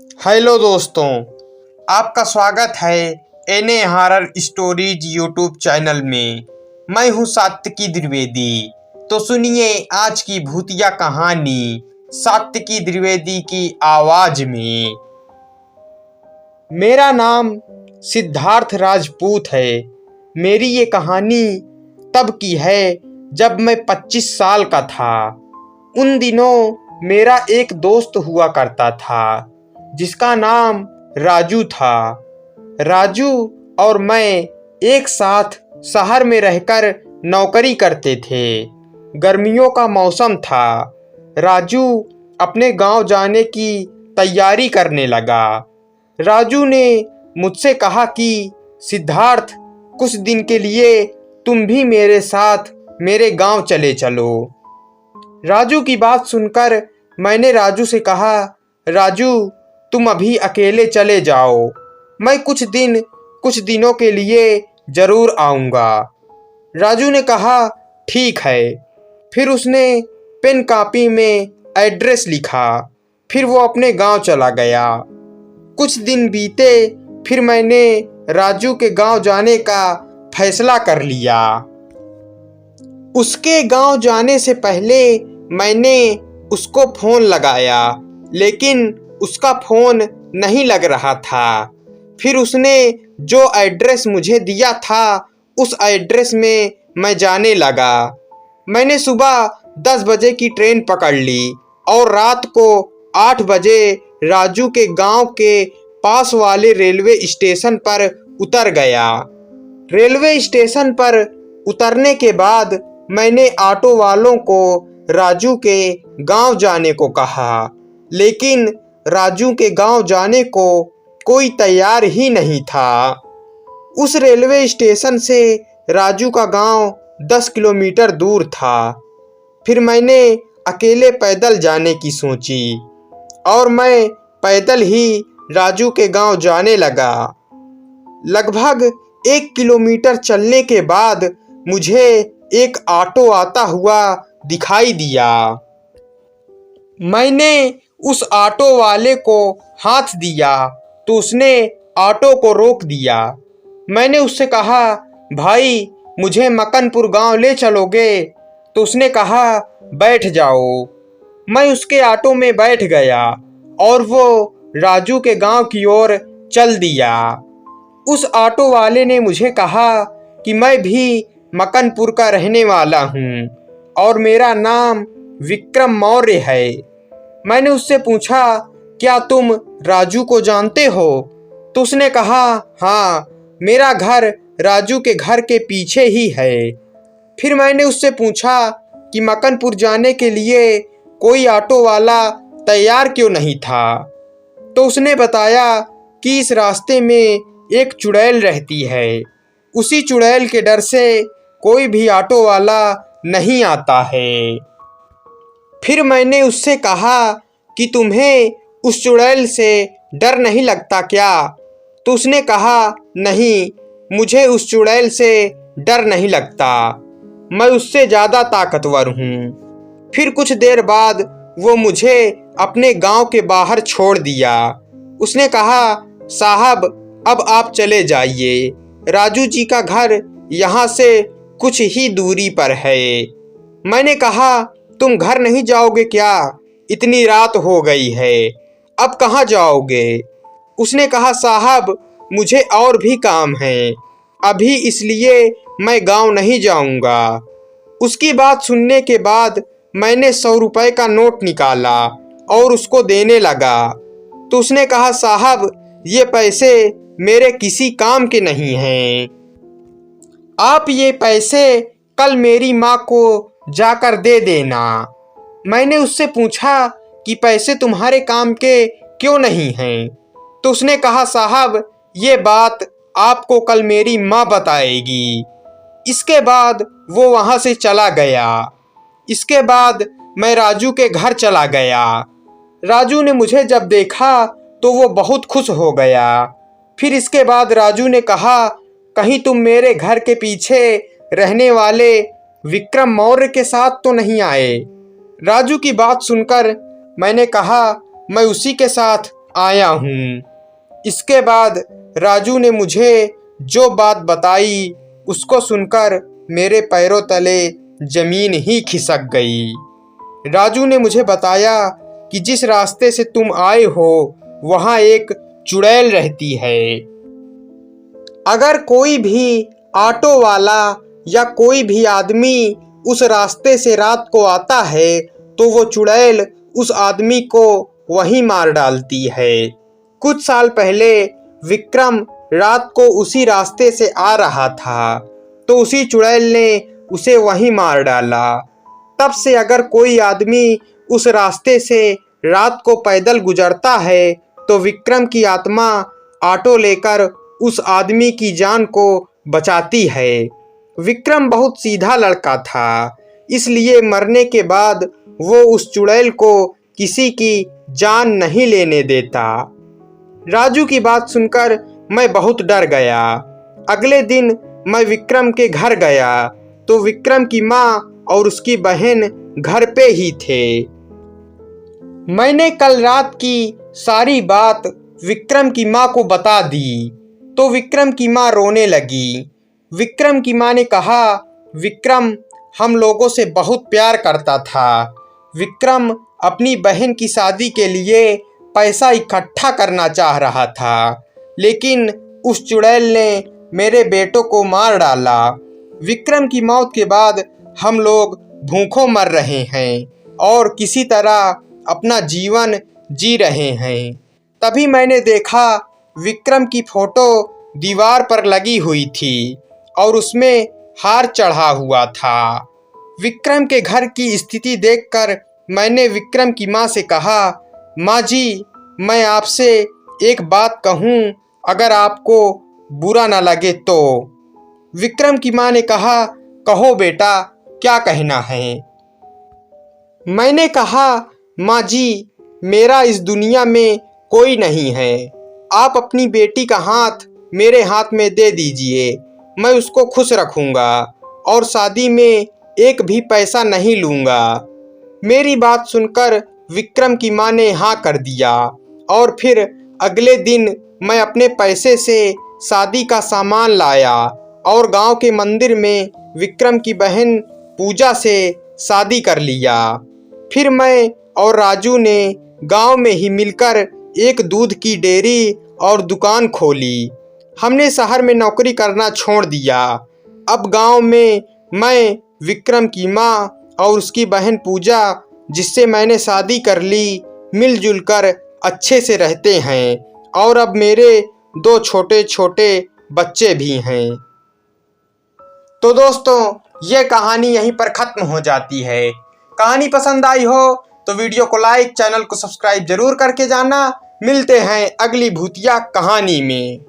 Hello दोस्तों, आपका स्वागत है एने हॉरर स्टोरीज यूट्यूब चैनल में। मैं हूं सात्विकी द्विवेदी। तो सुनिए आज की भूतिया कहानी सात्विकी द्विवेदी की आवाज में। मेरा नाम सिद्धार्थ राजपूत है। मेरी ये कहानी तब की है जब मैं 25 साल का था। उन दिनों मेरा एक दोस्त हुआ करता था जिसका नाम राजू था। राजू और मैं एक साथ शहर में रहकर नौकरी करते थे। गर्मियों का मौसम था। राजू अपने गांव जाने की तैयारी करने लगा। राजू ने मुझसे कहा कि सिद्धार्थ, कुछ दिन के लिए तुम भी मेरे साथ मेरे गांव चले चलो। राजू की बात सुनकर मैंने राजू से कहा, राजू तुम अभी अकेले चले जाओ, मैं कुछ दिनों के लिए ज़रूर आऊँगा। राजू ने कहा ठीक है। फिर उसने पेन कापी में एड्रेस लिखा। फिर वो अपने गांव चला गया। कुछ दिन बीते, फिर मैंने राजू के गांव जाने का फैसला कर लिया। उसके गांव जाने से पहले मैंने उसको फ़ोन लगाया, लेकिन उसका फ़ोन नहीं लग रहा था। फिर उसने जो एड्रेस मुझे दिया था उस एड्रेस में मैं जाने लगा। मैंने सुबह 10 बजे की ट्रेन पकड़ ली और रात को 8 बजे राजू के गांव के पास वाले रेलवे स्टेशन पर उतर गया। रेलवे स्टेशन पर उतरने के बाद मैंने ऑटो वालों को राजू के गांव जाने को कहा, लेकिन राजू के गांव जाने को कोई तैयार ही नहीं था। उस रेलवे स्टेशन से राजू का गांव 10 किलोमीटर दूर था। फिर मैंने अकेले पैदल जाने की सोची और मैं पैदल ही राजू के गांव जाने लगा। लगभग 1 किलोमीटर चलने के बाद मुझे एक ऑटो आता हुआ दिखाई दिया। मैंने उस ऑटो वाले को हाथ दिया तो उसने ऑटो को रोक दिया। मैंने उससे कहा, भाई मुझे मकनपुर गांव ले चलोगे? तो उसने कहा, बैठ जाओ। मैं उसके ऑटो में बैठ गया और वो राजू के गांव की ओर चल दिया। उस ऑटो वाले ने मुझे कहा कि मैं भी मकनपुर का रहने वाला हूँ और मेरा नाम विक्रम मौर्य है। मैंने उससे पूछा, क्या तुम राजू को जानते हो? तो उसने कहा, हाँ, मेरा घर राजू के घर के पीछे ही है। फिर मैंने उससे पूछा कि मकनपुर जाने के लिए कोई ऑटो वाला तैयार क्यों नहीं था? तो उसने बताया कि इस रास्ते में एक चुड़ैल रहती है। उसी चुड़ैल के डर से कोई भी ऑटो वाला नहीं आता है। फिर मैंने उससे कहा कि तुम्हें उस चुड़ैल से डर नहीं लगता क्या? तो उसने कहा, नहीं, मुझे उस चुड़ैल से डर नहीं लगता, मैं उससे ज़्यादा ताकतवर हूँ। फिर कुछ देर बाद वो मुझे अपने गांव के बाहर छोड़ दिया। उसने कहा, साहब अब आप चले जाइए, राजू जी का घर यहाँ से कुछ ही दूरी पर है। मैंने कहा, तुम घर नहीं जाओगे क्या? इतनी रात हो गई है, अब कहाँ जाओगे? उसने कहा, साहब मुझे और भी काम है अभी, इसलिए मैं गांव नहीं जाऊंगा। उसकी बात सुनने के बाद मैंने 100 रुपए का नोट निकाला और उसको देने लगा। तो उसने कहा, साहब ये पैसे मेरे किसी काम के नहीं हैं, आप ये पैसे कल मेरी माँ को जाकर दे देना। मैंने उससे पूछा कि पैसे तुम्हारे काम के क्यों नहीं हैं? तो उसने कहा, साहब ये बात आपको कल मेरी माँ बताएगी। इसके बाद वो वहाँ से चला गया। इसके बाद मैं राजू के घर चला गया। राजू ने मुझे जब देखा तो वो बहुत खुश हो गया। फिर इसके बाद राजू ने कहा, कहीं तुम मेरे घर के पीछे रहने वाले विक्रम मौर्य के साथ तो नहीं आए? राजू की बात सुनकर मैंने कहा, मैं उसी के साथ आया हूँ। इसके बाद राजू ने मुझे जो बात बताई उसको सुनकर मेरे पैरों तले जमीन ही खिसक गई। राजू ने मुझे बताया कि जिस रास्ते से तुम आए हो वहाँ एक चुड़ैल रहती है। अगर कोई भी ऑटो वाला या कोई भी आदमी उस रास्ते से रात को आता है तो वो चुड़ैल उस आदमी को वहीं मार डालती है। कुछ साल पहले विक्रम रात को उसी रास्ते से आ रहा था तो उसी चुड़ैल ने उसे वहीं मार डाला। तब से अगर कोई आदमी उस रास्ते से रात को पैदल गुजरता है तो विक्रम की आत्मा ऑटो लेकर उस आदमी की जान को बचाती है। विक्रम बहुत सीधा लड़का था, इसलिए मरने के बाद वो उस चुड़ैल को किसी की जान नहीं लेने देता। राजू की बात सुनकर मैं बहुत डर गया। अगले दिन मैं विक्रम के घर गया तो विक्रम की माँ और उसकी बहन घर पे ही थे। मैंने कल रात की सारी बात विक्रम की माँ को बता दी तो विक्रम की माँ रोने लगी। विक्रम की माँ ने कहा, विक्रम हम लोगों से बहुत प्यार करता था। विक्रम अपनी बहन की शादी के लिए पैसा इकट्ठा करना चाह रहा था, लेकिन उस चुड़ैल ने मेरे बेटों को मार डाला। विक्रम की मौत के बाद हम लोग भूखों मर रहे हैं और किसी तरह अपना जीवन जी रहे हैं। तभी मैंने देखा विक्रम की फोटो दीवार पर लगी हुई थी और उसमें हार चढ़ा हुआ था। विक्रम के घर की स्थिति देखकर मैंने विक्रम की माँ से कहा, माँ जी मैं आपसे एक बात कहूँ, अगर आपको बुरा ना लगे तो। विक्रम की माँ ने कहा, कहो बेटा क्या कहना है। मैंने कहा, माँ जी मेरा इस दुनिया में कोई नहीं है, आप अपनी बेटी का हाथ मेरे हाथ में दे दीजिए, मैं उसको खुश रखूँगा और शादी में एक भी पैसा नहीं लूँगा। मेरी बात सुनकर विक्रम की माँ ने हाँ कर दिया और फिर अगले दिन मैं अपने पैसे से शादी का सामान लाया और गांव के मंदिर में विक्रम की बहन पूजा से शादी कर लिया। फिर मैं और राजू ने गांव में ही मिलकर एक दूध की डेयरी और दुकान खोली। हमने शहर में नौकरी करना छोड़ दिया। अब गांव में मैं, विक्रम की माँ और उसकी बहन पूजा, जिससे मैंने शादी कर ली, मिलजुल कर अच्छे से रहते हैं और अब मेरे 2 छोटे छोटे बच्चे भी हैं। तो दोस्तों ये कहानी यहीं पर ख़त्म हो जाती है। कहानी पसंद आई हो तो वीडियो को लाइक, चैनल को सब्सक्राइब जरूर करके जाना। मिलते हैं अगली भूतिया कहानी में।